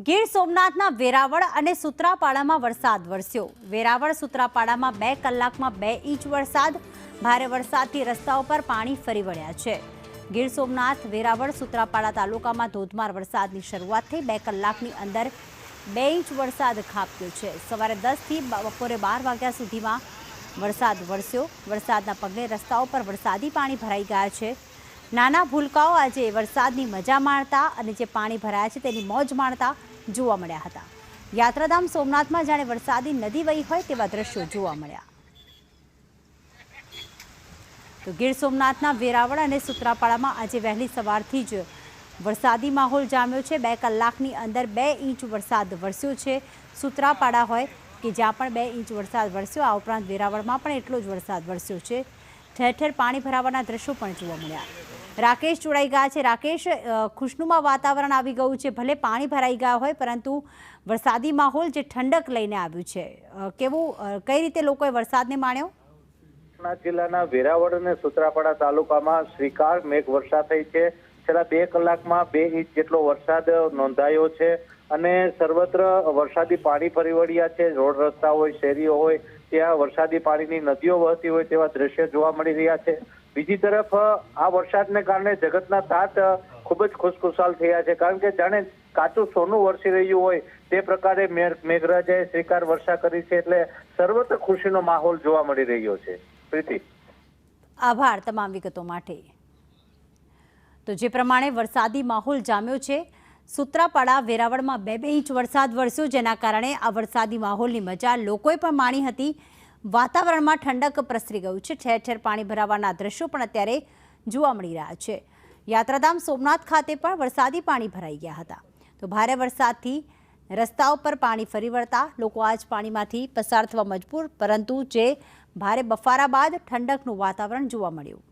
ગીર સોમનાથના વેરાવળ અને સુત્રાપાડામાં વરસાદ વરસ્યો। વેરાવળ સુત્રાપાડામાં 2 કલાકમાં 2 ઇંચ વરસાદ। ભારે વરસાદથી રસ્તાઓ પર પાણી ફરી વળ્યા છે। ગીર સોમનાથ વેરાવળ સુત્રાપાડા તાલુકામાં ધોધમાર વરસાદની શરૂઆત થઈ। 2 કલાકની અંદર 2 ઇંચ વરસાદ ખાબક્યો છે। સવારે 10 થી બપોરે 12 વાગ્યા સુધીમાં વરસાદ વરસ્યો। વરસાદના પગલે રસ્તાઓ પર વરસાદી પાણી ભરાઈ ગયા છે। નાના ભૂલકાઓ આજે વરસાદની મજા માણતા અને જે પાણી ભરાયા છે તેની મોજ માણતા જોવા મળ્યા હતા। યાત્રાધામ સોમનાથમાં જાણે વરસાદી નદી વહી હોય તેવા દ્રશ્યો જોવા મળ્યા। તો ગીર સોમનાથના વેરાવળ અને સુત્રાપાડામાં આજે વહેલી સવારથી જ વરસાદી માહોલ જામ્યો છે। 2 કલાકની અંદર 2 ઇંચ વરસાદ વરસ્યો છે। સુત્રાપાડા હોય કે જ્યાં પણ 2 ઇંચ વરસાદ વરસ્યો, આ ઉપરાંત વેરાવળમાં પણ એટલો જ વરસાદ વરસ્યો છે। ઠેર ઠેર પાણી ભરાવાના દ્રશ્યો પણ જોવા મળ્યા। રાકેશ જોડાઈ ગયા છે। રાકેશ, ખુશનુમા વાતાવરણ આવી ગયું છે, ભલે પાણી ભરાઈ ગયા હોય પરંતુ વરસાદી માહોલ જે ઠંડક લઈને આવ્યું છે, કઈ રીતે લોકોએ વરસાદને માણ્યો? જિલ્લાના વેરાવળ અને સુત્રાપાડા તાલુકામાં શ્રીકાર મેઘ વર્ષા થઈ છે। છેલ્લા 2 કલાકમાં 2 ઇંચ જેટલો વરસાદ નોંધાયો છે અને સર્વત્ર વરસાદી પાણી ફરી વળ્યા છે। રોડ રસ્તા હોય, શેરીઓ હોય, ત્યાં વરસાદી પાણીની નદીઓ વહેતી હોય તેવા દ્રશ્યો જોવા મળી રહ્યા છે। બીજી તરફ આ વરસાદને કારણે જગતના તાત ખૂબ જ ખુશખુશાલ થયા છે, કારણ કે જાણે કાચું સોનું વરસી રહ્યું હોય તે પ્રકારે મેઘરાજાએ શ્રીકાર વર્ષા કરી છે, એટલે સર્વત્ર ખુશીનો માહોલ જોવા મળી રહ્યો છે। પ્રીતિ, આભાર તમામ વિગતો માટે। તો જે પ્રમાણે વરસાદી માહોલ જામ્યો છે, સુત્રાપાડા વેરાવળમાં 2 ઇંચ વરસાદ વરસ્યો, જેના કારણે આ વરસાદી માહોલની મજા લોકોએ પણ માણી હતી। વાતાવરણમાં ઠંડક પ્રસરી ગયું છે। ઠેર ઠેર પાણી ભરાવાના દ્રશ્યો પણ અત્યારે જોવા મળી રહ્યા છે। યાત્રાધામ સોમનાથ ખાતે પણ વરસાદી પાણી ભરાઈ ગયા હતા। તો ભારે વરસાદથી રસ્તાઓ પર પાણી ફરી વળતા લોકો આજ પાણીમાંથી પસાર થવા મજબૂર, પરંતુ જે ભારે બફારા બાદ ઠંડકનું વાતાવરણ જોવા મળ્યું।